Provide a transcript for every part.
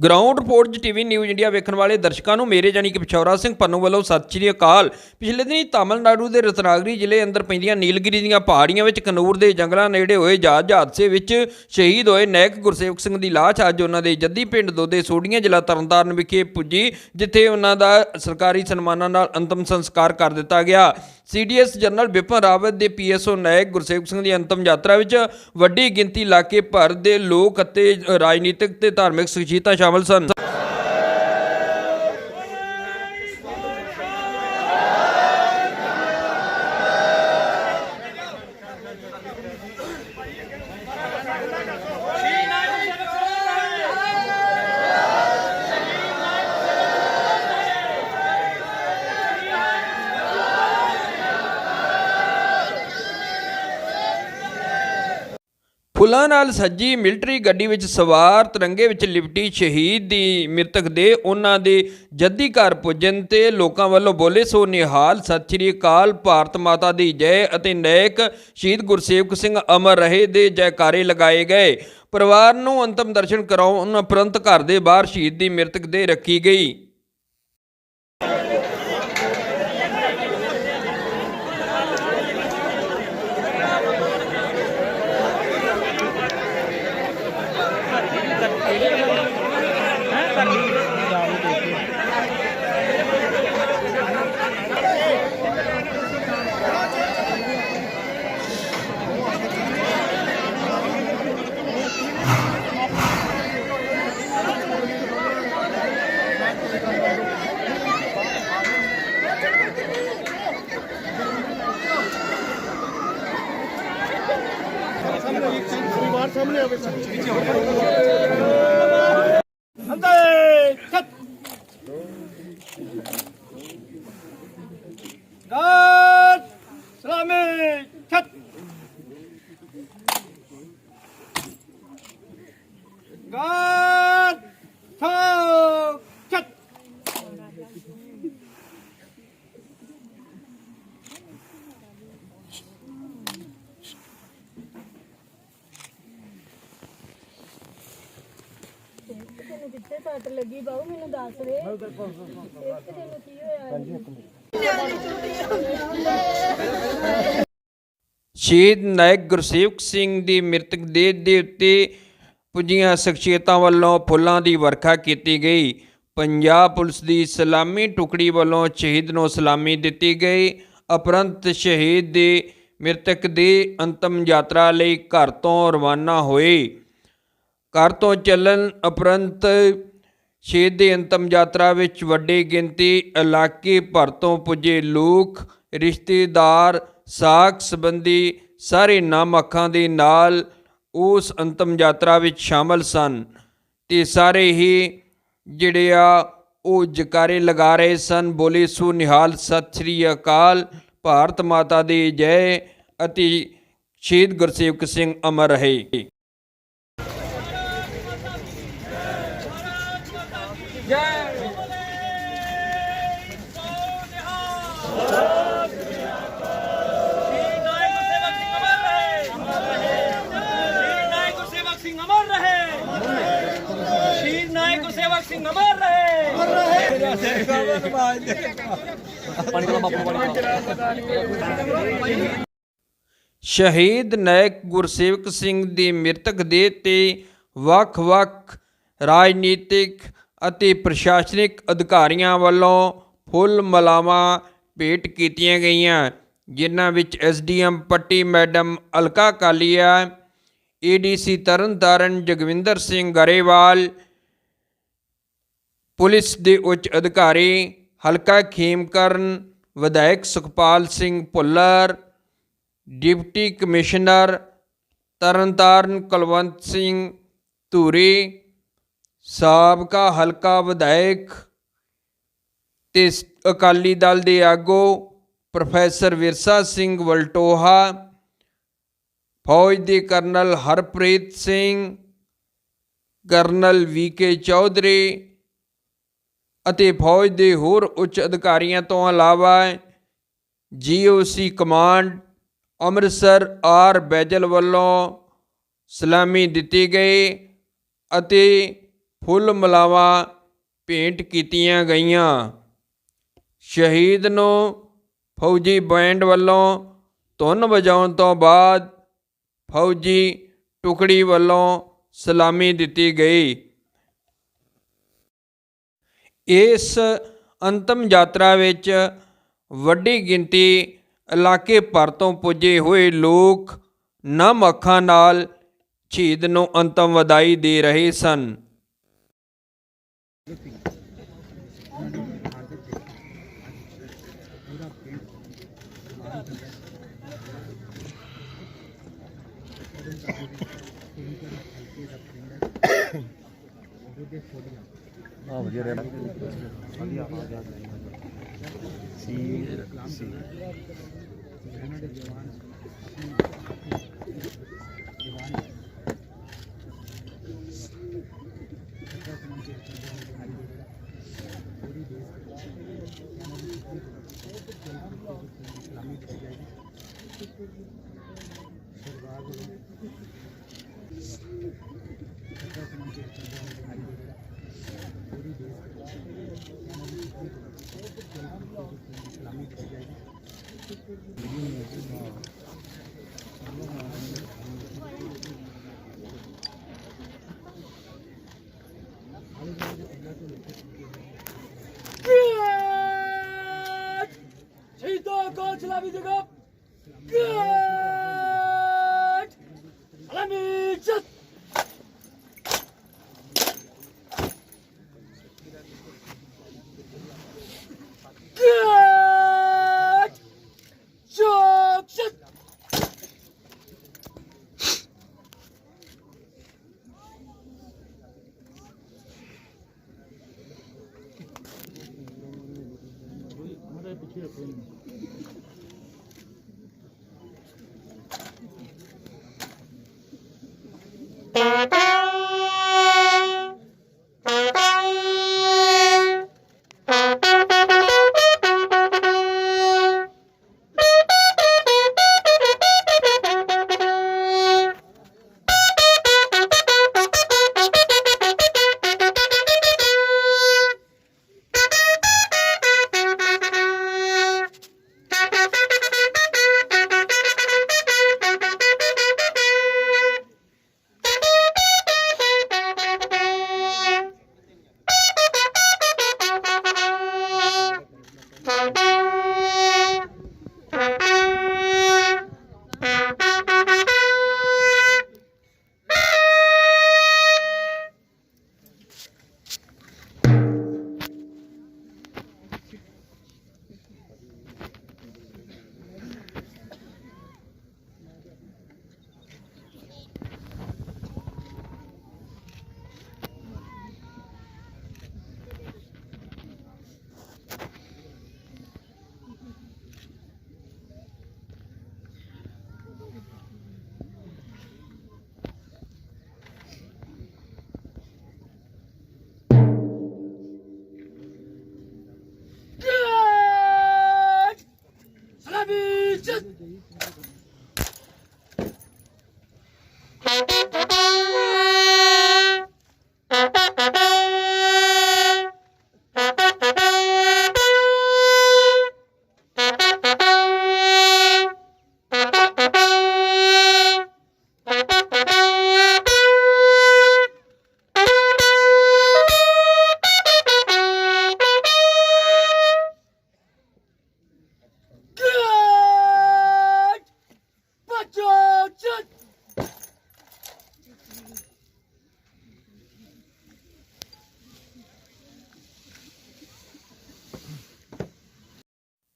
Ground report TV news India ਵੇਖਣ ਵਾਲੇ ਦਰਸ਼ਕਾਂ ਨੂੰ ਮੇਰੇ ਜਾਨੀ ਕਿ ਪਿਛੌਰਾ ਸਿੰਘ ਪੰਨੂ ਵੱਲੋਂ ਸਤਿ ਸ਼੍ਰੀ ਅਕਾਲ। ਪਿਛਲੇ ਦਿਨੀ ਤਾਮਿਲਨਾਡੂ ਦੇ ਰਤਨਾਗਰੀ ਜ਼ਿਲ੍ਹੇ ਅੰਦਰ ਪੈਂਦੀਆਂ ਨੀਲਗਿਰੀ ਦੀਆਂ ਪਹਾੜੀਆਂ ਵਿੱਚ ਕਨੂਰ ਦੇ ਜੰਗਲਾਂ ਨੇੜੇ ਹੋਏ ਜਹਾਜ਼ ਹਾਦਸੇ ਵਿੱਚ ਸ਼ਹੀਦ ਹੋਏ ਨਾਇਕ ਗੁਰਸੇਵਕ ਸਿੰਘ ਦੀ ਲਾਸ਼ ਅੱਜ ਉਹਨਾਂ ਦੇ ਜੱਦੀ ਪਿੰਡ ਦੋਦੇ ਸੋਢੀਆਂ ਜ਼ਿਲ੍ਹਾ ਤਰਨਤਾਰਨ ਵਿਖੇ ਪੁੱਜੀ, ਜਿੱਥੇ ਉਹਨਾਂ ਦਾ ਸਰਕਾਰੀ ਸਨਮਾਨਾਂ ਨਾਲ ਅੰਤਮ ਸੰਸਕਾਰ ਕਰ ਦਿੱਤਾ ਗਿਆ। CDS ਜਨਰਲ ਬਿਪਨ ਰਾਵਤ ਦੇ PSO ਨਾਇਕ ਗੁਰਸੇਵਕ ਸਿੰਘ ਦੀ ਅੰਤਮ ਯਾਤਰਾ ਵਿੱਚ ਵੱਡੀ ਗਿਣਤੀ ਇਲਾਕੇ ਭਰ ਦੇ ਲੋਕ ਅਤੇ ਰਾਜਨੀਤਿਕ ਤੇ ਧਾਰਮਿਕ ਸ਼ਖਸੀਅਤਾਂ शामिल सन। ਫੁੱਲਾਂ ਨਾਲ ਸੱਜੀ ਮਿਲਟਰੀ ਗੱਡੀ ਵਿੱਚ ਸਵਾਰ ਤਿਰੰਗੇ ਵਿੱਚ ਲਿਪਟੀ ਸ਼ਹੀਦ ਦੀ ਮ੍ਰਿਤਕ ਦੇ ਉਹਨਾਂ ਦੇ ਜੱਦੀ ਘਰ ਪੁੱਜਣ ਤੇ ਲੋਕਾਂ ਵੱਲੋਂ ਬੋਲੇ ਸੋ ਨਿਹਾਲ, ਸਤਿ ਸ਼੍ਰੀ ਅਕਾਲ, ਭਾਰਤ ਮਾਤਾ ਦੀ ਜੈ ਅਤੇ ਨਾਇਕ ਸ਼ਹੀਦ ਗੁਰਸੇਵਕ ਸਿੰਘ ਅਮਰ ਰਹੇ ਦੇ ਜੈਕਾਰੇ ਲਗਾਏ ਗਏ। ਪਰਿਵਾਰ ਨੂੰ ਅੰਤਮ ਦਰਸ਼ਨ ਕਰਾਉਣ ਉਪਰੰਤ ਘਰ ਦੇ ਬਾਹਰ ਸ਼ਹੀਦ ਦੀ ਮ੍ਰਿਤਕ ਦੇਹ ਰੱਖੀ ਗਈ। जिथे सट लगी बाबू मैनू दस दे की होया। ਸ਼ਹੀਦ ਨਾਇਕ ਗੁਰਸੇਵਕ ਸਿੰਘ ਦੀ ਮ੍ਰਿਤਕ ਦੇਹ ਦੇ ਉੱਤੇ ਪੁੱਜੀਆਂ ਸ਼ਖਸੀਅਤਾਂ ਵੱਲੋਂ ਫੁੱਲਾਂ ਦੀ ਵਰਖਾ ਕੀਤੀ ਗਈ। ਪੰਜਾਬ ਪੁਲਿਸ ਦੀ ਸਲਾਮੀ ਟੁਕੜੀ ਵੱਲੋਂ ਸ਼ਹੀਦ ਨੂੰ ਸਲਾਮੀ ਦਿੱਤੀ ਗਈ। ਉਪਰੰਤ ਸ਼ਹੀਦ ਦੇ ਮ੍ਰਿਤਕ ਦੀ ਅੰਤਮ ਯਾਤਰਾ ਲਈ ਘਰ ਤੋਂ ਰਵਾਨਾ ਹੋਏ। ਘਰ ਤੋਂ ਚੱਲਣ ਉਪਰੰਤ ਸ਼ਹੀਦ ਦੀ ਅੰਤਮ ਯਾਤਰਾ ਵਿੱਚ ਵੱਡੀ ਗਿਣਤੀ ਇਲਾਕੇ ਭਰ ਤੋਂ ਪੁੱਜੇ ਲੋਕ, ਰਿਸ਼ਤੇਦਾਰ, ਸਾਕ ਸੰਬੰਧੀ ਸਾਰੇ ਨਾਮ ਅੱਖਾਂ ਦੇ ਨਾਲ ਉਸ ਅੰਤਮ ਯਾਤਰਾ ਵਿੱਚ ਸ਼ਾਮਲ ਸਨ ਤੇ ਸਾਰੇ ਹੀ ਜਿਹੜੇ ਆ ਉਹ ਜਕਾਰੇ ਲਗਾ ਰਹੇ ਸਨ, ਬੋਲੇ ਸੋ ਨਿਹਾਲ, ਸਤਿ ਸ਼੍ਰੀ ਅਕਾਲ, ਭਾਰਤ ਮਾਤਾ ਦੀ ਜੈ ਅਤੇ ਸ਼ਹੀਦ ਗੁਰਸੇਵਕ ਸਿੰਘ ਅਮਰ ਰਹੇ। ਸ਼ਹੀਦ ਨਾਇਕ ਗੁਰਸੇਵਕ ਸਿੰਘ ਦੀ ਮ੍ਰਿਤਕ ਦੇਹ ਤੇ ਵੱਖ-ਵੱਖ ਰਾਜਨੀਤਿਕ ਅਤੇ ਪ੍ਰਸ਼ਾਸਨਿਕ ਅਧਿਕਾਰੀਆਂ ਵੱਲੋਂ ਫੁੱਲ ਮਾਲਾਵਾਂ ਭੇਟ ਕੀਤੀਆਂ ਗਈਆਂ, ਜਿਨ੍ਹਾਂ ਵਿੱਚ SDM Patti madam Alka Kalia, ADC Tarn Taran Jagwinder Singh Grewal, police ਦੇ ਉੱਚ ਅਧਿਕਾਰੀ ਹਲਕਾ ਖੇਮਕਰਨ, ਵਿਧਾਇਕ ਸੁਖਪਾਲ ਸਿੰਘ ਭੁੱਲਰ, ਡਿਪਟੀ ਕਮਿਸ਼ਨਰ ਤਰਨਤਾਰਨ ਕੁਲਵੰਤ ਸਿੰਘ ਧੂਰੀ, ਸਾਬਕਾ ਹਲਕਾ ਵਿਧਾਇਕ ਤੇ ਅਕਾਲੀ ਦਲ ਦੇ ਆਗੂ ਪ੍ਰੋਫੈਸਰ ਵਿਰਸਾ ਸਿੰਘ ਵਲਟੋਹਾ, ਫੌਜ ਦੇ colonel Harpreet Singh, colonel VK Chaudhary ਅਤੇ ਫੌਜ ਦੇ ਹੋਰ ਉੱਚ ਅਧਿਕਾਰੀਆਂ ਤੋਂ ਇਲਾਵਾ GOC command Amritsar R Baijal ਵੱਲੋਂ ਸਲਾਮੀ ਦਿੱਤੀ ਗਈ ਅਤੇ ਫੁੱਲ ਮਲਾਵਾਂ ਭੇਂਟ ਕੀਤੀਆਂ ਗਈਆਂ। ਸ਼ਹੀਦ ਨੂੰ ਫੌਜੀ ਬੈਂਡ ਵੱਲੋਂ ਧੁਨ ਵਜਾਉਣ ਤੋਂ ਬਾਅਦ ਫੌਜੀ ਟੁਕੜੀ ਵੱਲੋਂ ਸਲਾਮੀ ਦਿੱਤੀ ਗਈ। ਇਸ ਅੰਤਮ ਯਾਤਰਾ ਵਿੱਚ ਵੱਡੀ ਗਿਣਤੀ ਇਲਾਕੇ ਭਰ ਤੋਂ ਪੁੱਜੇ ਹੋਏ ਲੋਕ ਨਮ ਅੱਖਾਂ ਨਾਲ ਸ਼ਹੀਦ ਨੂੰ ਅੰਤਮ ਵਧਾਈ ਦੇ ਰਹੇ ਸਨ। ਵਧੀਆ ਰਹਿਣਾ ਵਧੀਆ ਸੀ शहीदों को सलामी देगा। सलामी इज्जत।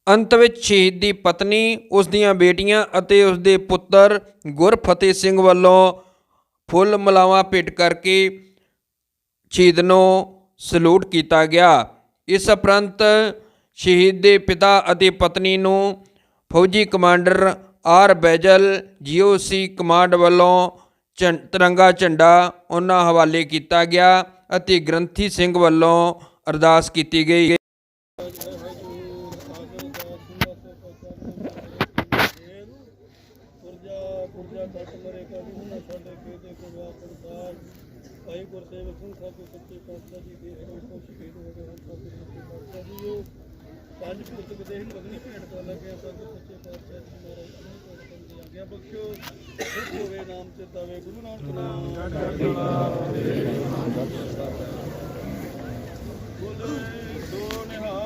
ਅੰਤ ਵਿੱਚ ਸ਼ਹੀਦ ਦੀ ਪਤਨੀ, ਉਸ ਦੀਆਂ ਬੇਟੀਆਂ ਅਤੇ ਉਸ ਦੇ ਪੁੱਤਰ ਗੁਰਫਤਿਹ ਸਿੰਘ ਵੱਲੋਂ ਫੁੱਲ ਮਲਾਵਾਂ ਭੇਟ ਕਰਕੇ ਸ਼ਹੀਦ ਨੂੰ ਸਲੂਟ ਕੀਤਾ ਗਿਆ। ਇਸ ਉਪਰੰਤ ਸ਼ਹੀਦ ਦੇ ਪਿਤਾ ਅਤੇ ਪਤਨੀ ਨੂੰ ਫੌਜੀ commander R bezel GOC command ਵੱਲੋਂ ਤਿਰੰਗਾ ਝੰਡਾ ਉਹਨਾਂ ਹਵਾਲੇ ਕੀਤਾ ਗਿਆ ਅਤੇ ਗ੍ਰੰਥੀ ਸਿੰਘ ਵੱਲੋਂ ਅਰਦਾਸ ਕੀਤੀ ਗਈ। ਪੁਰਜਾ ਕੱਟ ਮਰੇ ਕਾ ਵੀ ਨਾ ਸਾਡੇ ਖੇਤੇ ਕੋ ਵਾਪਰ ਸਾਲ ਭਾਈ ਗੁਰ ਗੁਰਸੇਵਕ ਸਿੰਘ ਸਾਹਿਬ ਸੱਚੇ ਪਾਤਸ਼ਾਹ ਜੀ ਦੇ ਰੂਪੋਂ ਸ਼ਹੀਦ ਹੋ ਗਏ ਹਨ। ਸਭ ਸੱਚੇ ਪਾਤਸ਼ਾਹ ਜੀ ਉਹ ਪੰਜ ਪੁਰਤਕ ਦੇ ਅਗਨੀ ਭੇਟ ਕਰਨ ਲੱਗੇ ਸਭ ਸੱਚੇ ਪਾਤਸ਼ਾਹ ਜੀ ਮਹਾਰਾਜ ਅਗਨੀ ਭੇਟ ਕਰਨ ਦੀ ਆਗਿਆ ਬਖਸ਼ੋ। ਸੁਖ ਹੋਵੇ ਨਾਮ ਚਿਤਾਵੇ ਗੁਰੂ ਨਾਨਕ ਨਾਮ ਬੋਲੇ ਸੋ ਨਿਹਾਲ।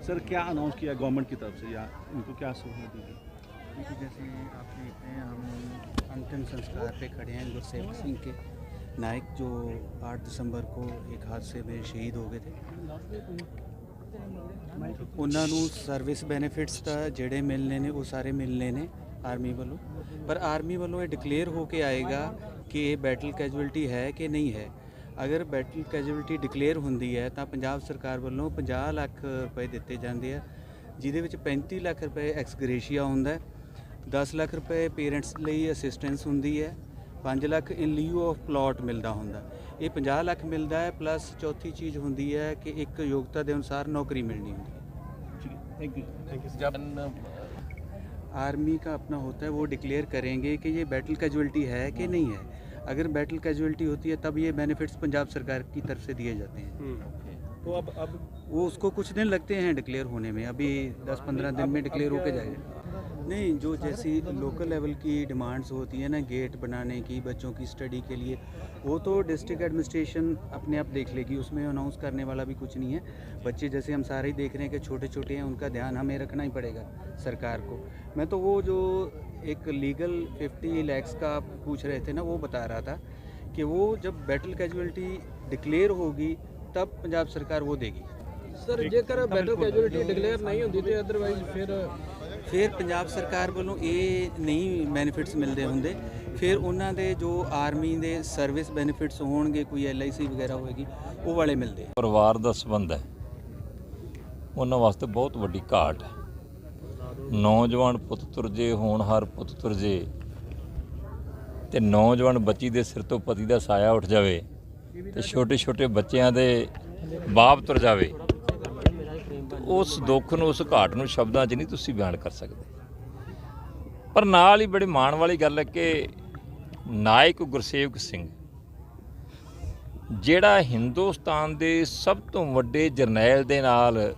सर क्या अनाउंस किया गवर्नमेंट की तरफ से या इनको क्या सहूलियत दी गई? देखिए जैसे आप देख रहे हैं हम अंतिम संस्कार पे खड़े हैं गुरसेवक सिंह के नायक जो 8 दिसंबर को एक हादसे में शहीद हो गए थे। ਉਹਨਾਂ ਨੂੰ ਸਰਵਿਸ ਬੈਨੀਫਿਟਸ ਤਾਂ ਜਿਹੜੇ ਮਿਲਨੇ ਨੇ ਉਹ ਸਾਰੇ ਮਿਲਨੇ ਨੇ ਆਰਮੀ ਵੱਲੋਂ, ਪਰ ਆਰਮੀ ਵੱਲੋਂ ਇਹ ਡਿਕਲੇਅਰ ਹੋ ਕੇ ਆਏਗਾ ਕਿ ਇਹ ਬੈਟਲ ਕੈਜੁਅਲਟੀ ਹੈ ਕਿ ਨਹੀਂ ਹੈ। ਅਗਰ ਬੈਟਲ ਕੈਜੁਅਲਟੀ ਡਿਕਲੇਅਰ ਹੁੰਦੀ ਹੈ ਤਾਂ ਪੰਜਾਬ ਸਰਕਾਰ ਵੱਲੋਂ 50 ਲੱਖ ਰੁਪਏ ਦਿੱਤੇ ਜਾਂਦੇ ਆ, ਜਿਹਦੇ ਵਿੱਚ 35 ਲੱਖ ਰੁਪਏ ਐਕਸਗ੍ਰੇਸ਼ੀਆ ਹੁੰਦਾ, 10 ਲੱਖ ਰੁਪਏ ਪੇਰੈਂਟਸ ਲਈ ਅਸਿਸਟੈਂਸ ਹੁੰਦੀ ਹੈ, 5 ਲੱਖ ਇਨ ਲਿਊ ਆਫ ਪਲਾਟ ਮਿਲਦਾ ਹੁੰਦਾ। ਇਹ 50 ਲੱਖ ਮਿਲਦਾ ਹੈ, प्लस चौथी चीज़ होती है कि एक योग्यता के अनुसार नौकरी मिलनी होती है। आर्मी का अपना होता है, वो डिक्लेयर करेंगे कि ये बैटल कैजुअल्टी है कि नहीं है। अगर बैटल कैजुअल्टी होती है तब ये बेनिफिट्स पंजाब सरकार की तरफ से दिए जाते हैं। तो अब वो उसको कुछ दिन लगते हैं डिक्लेयर होने में, अभी 10-15 दिन में डिक्लेयर होके जाएगा। नहीं, जो जैसी लोकल लेवल की डिमांड्स होती है ना, गेट बनाने की बच्चों की स्टडी के लिए, वो तो डिस्ट्रिक्ट एडमिनिस्ट्रेशन अपने आप देख लेगी, उसमें अनाउंस करने वाला भी कुछ नहीं है। बच्चे जैसे हम सारे ही देख रहे हैं कि छोटे छोटे हैं, उनका ध्यान हमें रखना ही पड़ेगा सरकार को। मैं तो वो जो एक लीगल 50 लैक्स का पूछ रहे थे ना, वो बता रहा था कि वो जब बैटल कैजुअल्टी डिक्लेयर होगी तब पंजाब सरकार वो देगी। ਸਰ ਜੇਕਰ ਬੈਟਲ ਕੈਜੁਅਲਟੀ ਡਿਕਲੇਅਰ ਨਹੀਂ ਹੁੰਦੀ ਤੇ ਅਦਰਵਾਈਜ਼ ਫਿਰ ਪੰਜਾਬ ਸਰਕਾਰ ਵੱਲੋਂ ਇਹ ਨਹੀਂ ਬੈਨੀਫਿਟਸ ਮਿਲਦੇ ਹੁੰਦੇ, ਫਿਰ ਉਹਨਾਂ ਦੇ ਜੋ ਆਰਮੀ ਦੇ ਸਰਵਿਸ ਬੈਨੀਫਿਟਸ ਹੋਣਗੇ, ਕੋਈ LIC ਵਗੈਰਾ ਹੋਏਗੀ, ਉਹ ਵਾਲੇ ਮਿਲਦੇ। ਪਰਿਵਾਰ ਦਾ ਸੰਬੰਧ ਹੈ, ਉਹਨਾਂ ਵਾਸਤੇ ਬਹੁਤ ਵੱਡੀ ਘਾਟ ਹੈ। ਨੌਜਵਾਨ ਪੁੱਤ ਤੁਰਜੇ, ਹੋਣਹਾਰ ਪੁੱਤ ਤੁਰਜੇ ਤੇ ਨੌਜਵਾਨ ਬੱਚੀ ਦੇ ਸਿਰ ਤੋਂ ਪਤੀ ਦਾ ਸਾਇਆ ਉੱਠ ਜਾਵੇ ਤੇ ਛੋਟੇ ਛੋਟੇ ਬੱਚਿਆਂ ਦੇ ਬਾਪ ਤੁਰ ਜਾਵੇ, ਉਸ ਦੁੱਖ ਨੂੰ, ਉਸ ਘਾਟ ਨੂੰ ਸ਼ਬਦਾਂ 'ਚ ਨਹੀਂ ਤੁਸੀਂ ਬਿਆਨ ਕਰ ਸਕਦੇ। ਪਰ ਨਾਲ ਹੀ ਬੜੇ ਮਾਣ ਵਾਲੀ ਗੱਲ ਹੈ ਕਿ ਨਾਇਕ ਗੁਰਸੇਵਕ ਸਿੰਘ, ਜਿਹੜਾ ਹਿੰਦੁਸਤਾਨ ਦੇ ਸਭ ਤੋਂ ਵੱਡੇ ਜਰਨੈਲ ਦੇ ਨਾਲ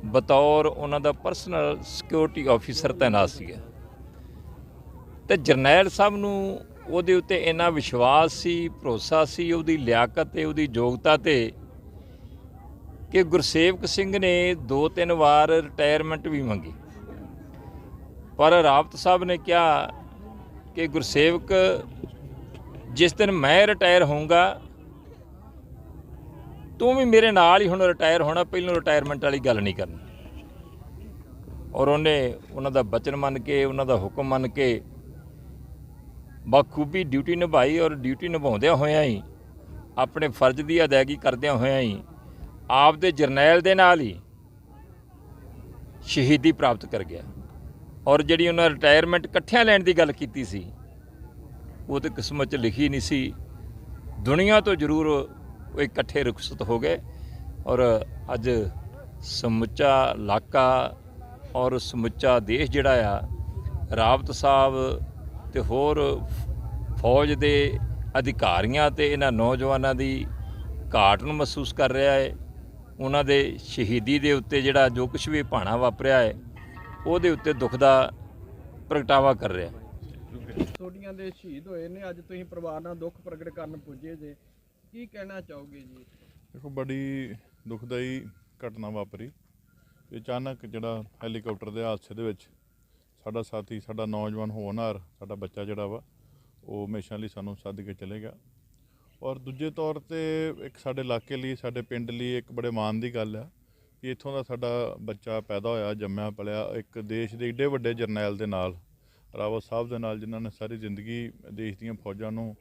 ਬਤੌਰ ਉਹਨਾਂ ਦਾ ਪਰਸਨਲ ਸਿਕਿਉਰਿਟੀ ਆਫੀਸਰ ਤੈਨਾਤ ਸੀਗਾ, ਤੇ ਜਰਨੈਲ ਸਾਹਿਬ ਨੂੰ ਉਹਦੇ ਉੱਤੇ ਇੰਨਾ ਵਿਸ਼ਵਾਸ ਸੀ, ਭਰੋਸਾ ਸੀ ਉਹਦੀ ਲਿਆਕਤ ਤੇ ਉਹਦੀ ਯੋਗਤਾ ਤੇ, ਕਿ ਗੁਰਸੇਵਕ ਸਿੰਘ ਨੇ 2-3 ਵਾਰ ਰਿਟਾਇਰਮੈਂਟ ਵੀ ਮੰਗੀ, ਪਰ ਰਾਵਤ ਸਾਹਿਬ ਨੇ ਕਿਹਾ ਕਿ ਗੁਰਸੇਵਕ, ਜਿਸ ਦਿਨ ਮੈਂ ਰਿਟਾਇਰ ਹੋਊਂਗਾ ਤੂੰ ਵੀ ਮੇਰੇ ਨਾਲ ਹੀ ਹੁਣ ਰਿਟਾਇਰ ਹੋਣਾ, ਪਹਿਲਾਂ ਰਿਟਾਇਰਮੈਂਟ ਵਾਲੀ ਗੱਲ ਨਹੀਂ ਕਰਨੀ। ਔਰ ਉਹਨੇ ਉਹਨਾਂ ਦਾ ਬਚਨ ਮੰਨ ਕੇ, ਉਹਨਾਂ ਦਾ ਹੁਕਮ ਮੰਨ ਕੇ ਬਾਖੂਬੀ ਡਿਊਟੀ ਨਿਭਾਈ, ਔਰ ਡਿਊਟੀ ਨਿਭਾਉਂਦਿਆਂ ਹੋਇਆਂ ਹੀ, ਆਪਣੇ ਫਰਜ਼ ਦੀ ਅਦਾਇਗੀ ਕਰਦਿਆਂ ਹੋਇਆਂ ਹੀ, ਆਪਦੇ ਜਰਨੈਲ ਦੇ ਨਾਲ ਹੀ ਸ਼ਹੀਦੀ ਪ੍ਰਾਪਤ ਕਰ ਗਿਆ। ਔਰ ਜਿਹੜੀ ਉਹਨਾਂ ਰਿਟਾਇਰਮੈਂਟ ਇਕੱਠਿਆਂ ਲੈਣ ਦੀ ਗੱਲ ਕੀਤੀ ਸੀ, ਉਹ ਤਾਂ ਕਿਸਮਤ 'ਚ ਲਿਖੀ ਨਹੀਂ ਸੀ। ਦੁਨੀਆ ਤੋਂ ਜ਼ਰੂਰ ਉਹ ਇਕੱਠੇ ਰੁਖਸਤ ਹੋ ਗਏ, ਔਰ ਅੱਜ ਸਮੁੱਚਾ ਇਲਾਕਾ ਔਰ ਸਮੁੱਚਾ ਦੇਸ਼ ਜਿਹੜਾ ਆ, ਰਾਵਤ ਸਾਹਿਬ ਤੇ ਹੋਰ ਫੌਜ ਦੇ ਅਧਿਕਾਰੀਆਂ ਤੇ ਇਹਨਾਂ ਨੌਜਵਾਨਾਂ ਦੀ ਘਾਟ ਨੂੰ ਮਹਿਸੂਸ ਕਰ ਰਿਹਾ ਹੈ। ਉਹਨਾਂ ਦੇ ਸ਼ਹੀਦੀ ਦੇ ਉੱਤੇ ਜਿਹੜਾ ਜੋ ਕੁਛ ਵੀ ਭਾਣਾ ਵਾਪਰਿਆ ਹੈ, ਉਹਦੇ ਉੱਤੇ ਦੁੱਖ ਦਾ ਪ੍ਰਗਟਾਵਾ ਕਰ ਰਿਹਾ। ਤੁਹਾਡੀਆਂ ਦੇ ਸ਼ਹੀਦ ਹੋਏ ਨੇ, ਅੱਜ ਤੁਸੀਂ ਪਰਿਵਾਰ ਨਾਲ ਦੁੱਖ ਪ੍ਰਗਟ ਕਰਨ ਪੁੱਜੇ ਜੇ, ਕੀ ਕਹਿਣਾ ਚਾਹੋਗੇ ਜੀ? ਦੇਖੋ, ਬੜੀ ਦੁਖਦਾਈ ਘਟਨਾ ਵਾਪਰੀ। ਅਚਾਨਕ ਜਿਹੜਾ ਹੈਲੀਕਾਪਟਰ ਦੇ ਹਾਦਸੇ ਦੇ ਵਿੱਚ ਸਾਡਾ ਸਾਥੀ, ਸਾਡਾ ਨੌਜਵਾਨ ਹੋਣਹਾਰ, ਸਾਡਾ ਬੱਚਾ ਜਿਹੜਾ ਵਾ, ਉਹ ਹਮੇਸ਼ਾ ਲਈ ਸਾਨੂੰ ਸੱਦ ਕੇ ਚਲੇ ਗਿਆ। ਔਰ ਦੂਜੇ ਤੌਰ 'ਤੇ ਇੱਕ ਸਾਡੇ ਇਲਾਕੇ ਲਈ, ਸਾਡੇ ਪਿੰਡ ਲਈ ਇੱਕ ਬੜੇ ਮਾਣ ਦੀ ਗੱਲ ਆ ਕਿ ਇੱਥੋਂ ਦਾ ਸਾਡਾ ਬੱਚਾ ਪੈਦਾ ਹੋਇਆ, ਜੰਮਿਆ ਪਲਿਆ ਇੱਕ ਦੇਸ਼ ਦੇ ਏਡੇ ਵੱਡੇ ਜਰਨੈਲ ਦੇ ਨਾਲ, ਰਾਵਤ ਸਾਹਿਬ ਦੇ ਨਾਲ, ਜਿਨ੍ਹਾਂ ਨੇ ਸਾਰੀ ਜ਼ਿੰਦਗੀ ਦੇਸ਼ ਦੀਆਂ ਫੌਜਾਂ ਨੂੰ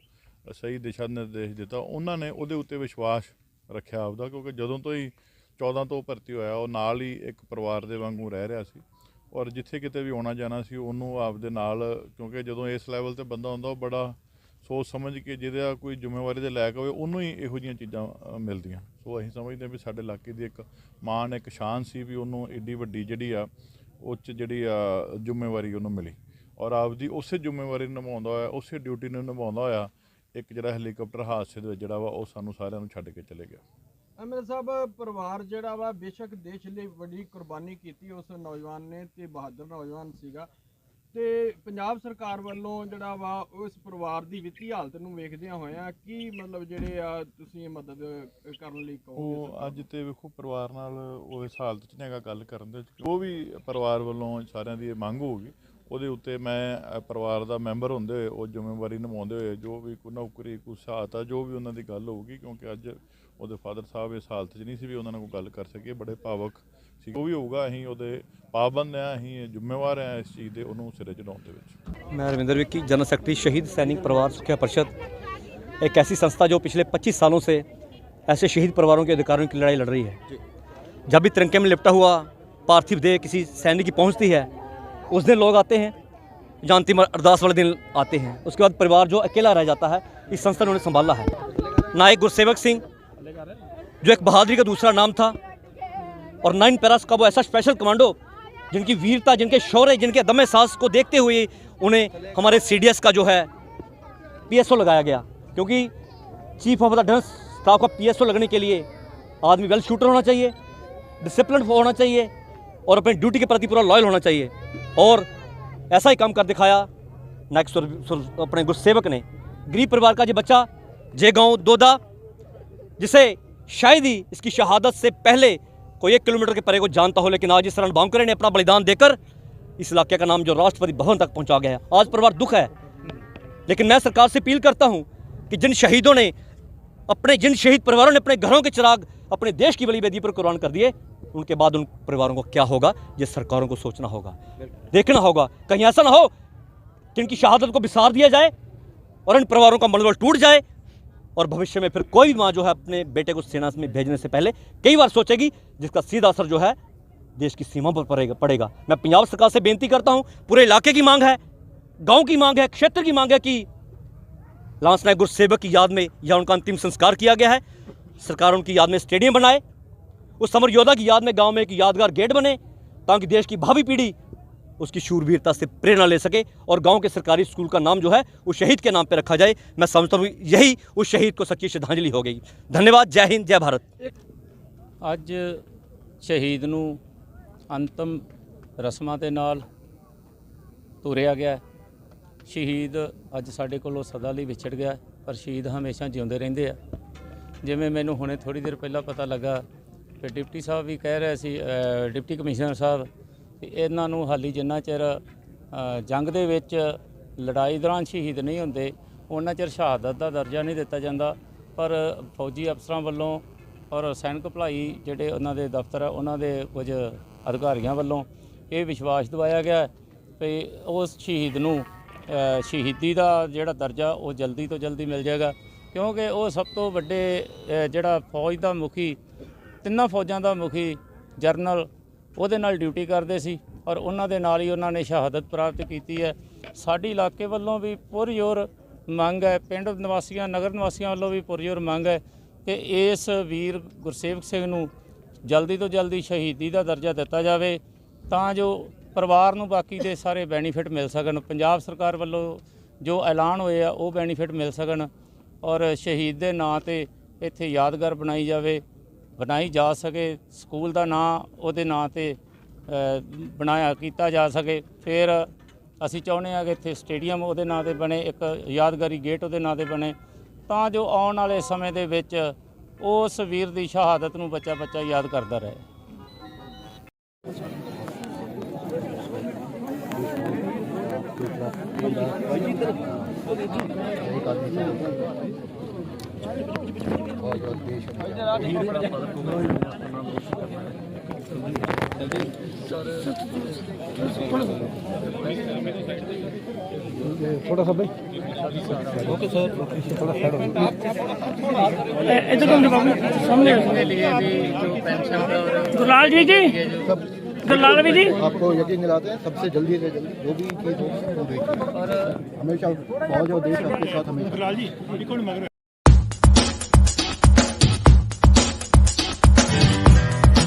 ਸਹੀ ਦਿਸ਼ਾ ਨਿਰਦੇਸ਼ ਦਿੱਤਾ। ਉਹਨਾਂ ਨੇ ਉਹਦੇ ਉੱਤੇ ਵਿਸ਼ਵਾਸ ਰੱਖਿਆ ਆਪਦਾ, ਕਿਉਂਕਿ ਜਦੋਂ ਤੋਂ ਹੀ 14 ਤੋਂ ਭਰਤੀ ਹੋਇਆ ਉਹ ਨਾਲ ਹੀ ਇੱਕ ਪਰਿਵਾਰ ਦੇ ਵਾਂਗੂ ਰਹਿ ਰਿਹਾ ਸੀ, ਔਰ ਜਿੱਥੇ ਕਿਤੇ ਵੀ ਆਉਣਾ ਜਾਣਾ ਸੀ ਉਹਨੂੰ ਆਪਦੇ ਨਾਲ, ਕਿਉਂਕਿ ਜਦੋਂ ਇਸ ਲੈਵਲ 'ਤੇ ਬੰਦਾ ਹੁੰਦਾ ਉਹ ਬੜਾ ਸੋਚ ਸਮਝ ਕੇ ਜਿਹਦਾ ਕੋਈ ਜ਼ਿੰਮੇਵਾਰੀ ਦੇ ਲਾਇਕ ਹੋਵੇ ਉਹਨੂੰ ਹੀ ਇਹੋ ਜਿਹੀਆਂ ਚੀਜ਼ਾਂ ਮਿਲਦੀਆਂ। ਸੋ ਅਸੀਂ ਸਮਝਦੇ ਹਾਂ ਵੀ ਸਾਡੇ ਇਲਾਕੇ ਦੀ ਇੱਕ ਮਾਣ, ਇੱਕ ਸ਼ਾਨ ਸੀ ਵੀ ਉਹਨੂੰ ਏਡੀ ਵੱਡੀ ਜਿਹੜੀ ਆ ਉੱਚ ਜਿਹੜੀ ਆ ਜ਼ਿੰਮੇਵਾਰੀ ਉਹਨੂੰ ਮਿਲੀ, ਔਰ ਆਪਦੀ ਉਸੇ ਜ਼ਿੰਮੇਵਾਰੀ ਨੂੰ ਨਿਭਾਉਂਦਾ ਹੋਇਆ, ਉਸੇ ਡਿਊਟੀ ਨੂੰ ਨਿਭਾਉਂਦਾ ਹੋਇਆ ਇੱਕ ਜਿਹੜਾ ਹੈਲੀਕਾਪਟਰ ਹਾਦਸੇ ਦੇ ਵਿੱਚ ਜਿਹੜਾ ਵਾ ਉਹ ਸਾਨੂੰ ਸਾਰਿਆਂ ਨੂੰ ਛੱਡ ਕੇ ਚਲੇ ਗਿਆ। ਐਮਐਲਏ ਸਾਹਿਬ, ਪਰਿਵਾਰ ਜਿਹੜਾ ਵਾ ਬੇਸ਼ੱਕ ਦੇਸ਼ ਲਈ ਵੱਡੀ ਕੁਰਬਾਨੀ ਕੀਤੀ ਉਸ ਨੌਜਵਾਨ ਨੇ ਤੇ ਬਹਾਦਰ ਨੌਜਵਾਨ ਸੀਗਾ, ਤੇ ਪੰਜਾਬ ਸਰਕਾਰ ਵੱਲੋਂ ਜਿਹੜਾ ਵਾ ਉਸ ਪਰਿਵਾਰ ਦੀ ਵਿੱਤੀ ਹਾਲਤ ਨੂੰ ਵੇਖਦਿਆਂ ਹੋਇਆਂ ਕੀ ਮਤਲਬ ਜਿਹੜੇ ਆ ਤੁਸੀਂ ਮਦਦ ਕਰਨ ਲਈ ਕਹੋਗੇ? ਉਹ ਅੱਜ ਤੇ ਵੇਖੋ ਪਰਿਵਾਰ ਨਾਲ ਉਹ ਇਸ ਹਾਲਤ 'ਚ ਨਹੀਂ ਹੈਗਾ ਗੱਲ ਕਰਨ ਦੇ, ਉਹ ਵੀ ਪਰਿਵਾਰ ਵੱਲੋਂ ਸਾਰਿਆਂ ਦੀ ਮੰਗ ਹੋਊਗੀ, ਉਹਦੇ ਉੱਤੇ ਮੈਂ ਪਰਿਵਾਰ ਦਾ ਮੈਂਬਰ ਹੁੰਦੇ ਹੋਏ ਉਹ ਜ਼ਿੰਮੇਵਾਰੀ ਨਿਭਾਉਂਦੇ ਹੋਏ ਜੋ ਵੀ ਕੋਈ ਨੌਕਰੀ, ਕੋਈ ਸਹਾਇਤਾ, ਜੋ ਵੀ ਉਹਨਾਂ ਦੀ ਗੱਲ ਹੋਊਗੀ, ਕਿਉਂਕਿ ਅੱਜ ਉਹਦੇ ਫਾਦਰ ਸਾਹਿਬ ਇਸ ਹਾਲਤ 'ਚ ਨਹੀਂ ਸੀ ਵੀ ਉਹਨਾਂ ਨਾਲ ਕੋਈ ਗੱਲ ਕਰ ਸਕੀਏ, ਬੜੇ ਭਾਵਕ ਸੀ। ਉਹ ਵੀ ਹੋਊਗਾ, ਅਸੀਂ ਉਹਦੇ ਪਾਬੰਦ ਹਾਂ, ਅਸੀਂ ਜ਼ਿੰਮੇਵਾਰ ਹਾਂ ਇਸ ਚੀਜ਼ ਦੇ, ਉਹਨੂੰ ਸਿਰੇ ਚੜਾਉਣ ਦੇ ਵਿੱਚ। मैं रविंदर विक्की, जनरल सेक्रेटरी शहीद सैनिक परिवार सुरक्षा परिषद, एक ऐसी संस्था जो पिछले 25 सालों से ऐसे शहीद परिवारों के अधिकारों की लड़ाई लड़ रही है। जब भी तिरंगे में लिपटा हुआ पार्थिव देह किसी सैनिक की पहुंचती है, उस दिन लोग आते हैं, या अंतिम अरदास वाले दिन आते हैं। उसके बाद परिवार जो अकेला रह जाता है, इस संस्था ने उन्हें संभाला है। नायक गुरसेवक सिंह जो एक बहादुरी का दूसरा नाम था, और 9 पैरास का वो ऐसा स्पेशल कमांडो जिनकी वीरता, जिनके शौर्य, जिनके दमे साहस को देखते हुए उन्हें हमारे CDS का जो है PSO लगाया गया, क्योंकि chief of the defence staff का PSO लगने के लिए आदमी वेल शूटर होना चाहिए, डिसिप्लिन होना चाहिए और अपनी ड्यूटी के प्रति पूरा लॉयल होना चाहिए। और ऐसा ही काम कर दिखाया नायक अपने गुरसेवक ने। गरीब परिवार का जो बच्चा जे गाँव दोदा, जिसे शायद ही इसकी शहादत से पहले कोई 1 किलोमीटर के परे को जानता हो, लेकिन आज इस रण बांकरे ने अपना बलिदान देकर इस इलाके का नाम जो राष्ट्रपति भवन तक पहुंचा गया है। आज परिवार दुख है, लेकिन मैं सरकार से अपील करता हूं कि जिन शहीदों ने जिन शहीद परिवारों ने अपने घरों के चिराग अपने देश की बलि वेदी पर कुर्बान कर दिए, उनके बाद उन परिवारों को क्या होगा, ये सरकारों को सोचना होगा, देखना होगा। कहीं ऐसा ना हो कि इनकी शहादत को बिसार दिया जाए और इन परिवारों का मनोबल टूट जाए, और भविष्य में फिर कोई भी माँ जो है अपने बेटे को सेना में भेजने से पहले कई बार सोचेगी, जिसका सीधा असर जो है देश की सीमा पर पड़ेगा। मैं पंजाब सरकार से बेनती करता हूँ, पूरे इलाके की मांग है, गांव की मांग है, क्षेत्र की मांग है कि लांस नायक गुरसेवक की याद में या उनका अंतिम संस्कार किया गया है, सरकार उनकी याद में स्टेडियम बनाए, उस समर योद्धा की याद में गाँव में एक यादगार गेट बने, ताकि देश की भावी पीढ़ी उसकी शूरवीरता से प्रेरणा ले सके, और गांव के सरकारी स्कूल का नाम जो है उस शहीद के नाम पे रखा जाए। मैं समझता हूँ यही उस शहीद को सच्ची श्रद्धांजलि हो गई। धन्यवाद। जय हिंद, जय भारत। ਅੱਜ ਸ਼ਹੀਦ ਨੂੰ ਅੰਤਮ ਰਸਮਾਂ ਦੇ ਨਾਲ ਤੁਰਿਆ ਗਿਆ। ਸ਼ਹੀਦ ਅੱਜ ਸਾਡੇ ਕੋਲੋਂ ਸਦਾ ਲਈ ਵਿਛੜ ਗਿਆ, ਪਰ ਸ਼ਹੀਦ ਹਮੇਸ਼ਾ ਜਿਉਂਦੇ ਰਹਿੰਦੇ ਆ। ਜਿਵੇਂ ਮੈਨੂੰ ਹੁਣੇ ਥੋੜੀ ਦੇਰ ਪਹਿਲਾਂ ਪਤਾ ਲੱਗਾ ਕਿ ਡਿਪਟੀ ਸਾਹਿਬ ਵੀ ਕਹਿ ਰਹੇ ਸੀ, ਡਿਪਟੀ ਕਮਿਸ਼ਨਰ ਸਾਹਿਬ, ਕਿ ਇਹਨਾਂ ਨੂੰ ਹਾਲੀ ਜਿੰਨਾ ਚਿਰ ਜੰਗ ਦੇ ਵਿੱਚ ਲੜਾਈ ਦੌਰਾਨ ਸ਼ਹੀਦ ਨਹੀਂ ਹੁੰਦੇ ਉਹਨਾਂ ਚਿਰ ਸ਼ਹਾਦਤ ਦਾ ਦਰਜਾ ਨਹੀਂ ਦਿੱਤਾ ਜਾਂਦਾ। ਪਰ ਫੌਜੀ ਅਫਸਰਾਂ ਵੱਲੋਂ ਔਰ ਸੈਨਿਕ ਭਲਾਈ ਜਿਹੜੇ ਉਹਨਾਂ ਦੇ ਦਫ਼ਤਰ ਆ ਉਹਨਾਂ ਦੇ ਕੁਝ ਅਧਿਕਾਰੀਆਂ ਵੱਲੋਂ ਇਹ ਵਿਸ਼ਵਾਸ ਦਿਵਾਇਆ ਗਿਆ ਕਿ ਉਸ ਸ਼ਹੀਦ ਨੂੰ ਸ਼ਹੀਦੀ ਦਾ ਜਿਹੜਾ ਦਰਜਾ ਉਹ ਜਲਦੀ ਤੋਂ ਜਲਦੀ ਮਿਲ ਜਾਏਗਾ, ਕਿਉਂਕਿ ਉਹ ਸਭ ਤੋਂ ਵੱਡੇ ਜਿਹੜਾ ਫੌਜ ਦਾ ਮੁਖੀ, ਤਿੰਨਾਂ ਫੌਜਾਂ ਦਾ ਮੁਖੀ ਜਰਨਲ ਉਹਦੇ ਨਾਲ ਡਿਊਟੀ ਕਰਦੇ ਸੀ, ਔਰ ਉਹਨਾਂ ਦੇ ਨਾਲ ਹੀ ਉਹਨਾਂ ਨੇ ਸ਼ਹਾਦਤ ਪ੍ਰਾਪਤ ਕੀਤੀ ਹੈ। ਸਾਡੀ ਇਲਾਕੇ ਵੱਲੋਂ ਵੀ ਪੁਰਜ਼ੋਰ ਮੰਗ ਹੈ, ਪਿੰਡ ਨਿਵਾਸੀਆਂ, ਨਗਰ ਨਿਵਾਸੀਆਂ ਵੱਲੋਂ ਵੀ ਪੁਰਜ਼ੋਰ ਮੰਗ ਹੈ ਕਿ ਇਸ ਵੀਰ ਗੁਰਸੇਵਕ ਸਿੰਘ ਨੂੰ ਜਲਦੀ ਤੋਂ ਜਲਦੀ ਸ਼ਹੀਦੀ ਦਾ ਦਰਜਾ ਦਿੱਤਾ ਜਾਵੇ, ਤਾਂ ਜੋ ਪਰਿਵਾਰ ਨੂੰ ਬਾਕੀ ਦੇ ਸਾਰੇ ਬੈਨੀਫਿਟ ਮਿਲ ਸਕਣ। ਪੰਜਾਬ ਸਰਕਾਰ ਵੱਲੋਂ ਜੋ ਐਲਾਨ ਹੋਏ ਆ ਉਹ ਬੈਨੀਫਿਟ ਮਿਲ ਸਕਣ, ਔਰ ਸ਼ਹੀਦ ਦੇ ਨਾਂ 'ਤੇ ਇੱਥੇ ਯਾਦਗਾਰ ਬਣਾਈ ਜਾ ਸਕੇ, ਸਕੂਲ ਦਾ ਨਾਂ ਉਹਦੇ ਨਾਂ 'ਤੇ ਕੀਤਾ ਜਾ ਸਕੇ। ਫਿਰ ਅਸੀਂ ਚਾਹੁੰਦੇ ਹਾਂ ਕਿ ਇੱਥੇ ਸਟੇਡੀਅਮ ਉਹਦੇ ਨਾਂ 'ਤੇ ਬਣੇ, ਇੱਕ ਯਾਦਗਾਰੀ ਗੇਟ ਉਹਦੇ ਨਾਂ 'ਤੇ ਬਣੇ, ਤਾਂ ਜੋ ਆਉਣ ਵਾਲੇ ਸਮੇਂ ਦੇ ਵਿੱਚ ਉਸ ਵੀਰ ਦੀ ਸ਼ਹਾਦਤ ਨੂੰ ਬੱਚਾ ਯਾਦ ਕਰਦਾ ਰਹੇ। बहुत बहुत देश थोड़ा सा भाई ओके सर थोड़ा साइड हो इधर कौन बाबू सामने दुलाल जी दुलाल भी जी आपको यकीन दिलाते हैं सबसे जल्दी से जल्दी जो भी चीज़ हो वो देखिए और हमेशा फौज और देश आपके साथ हमेशा दुलाल जी कौन मांग रहे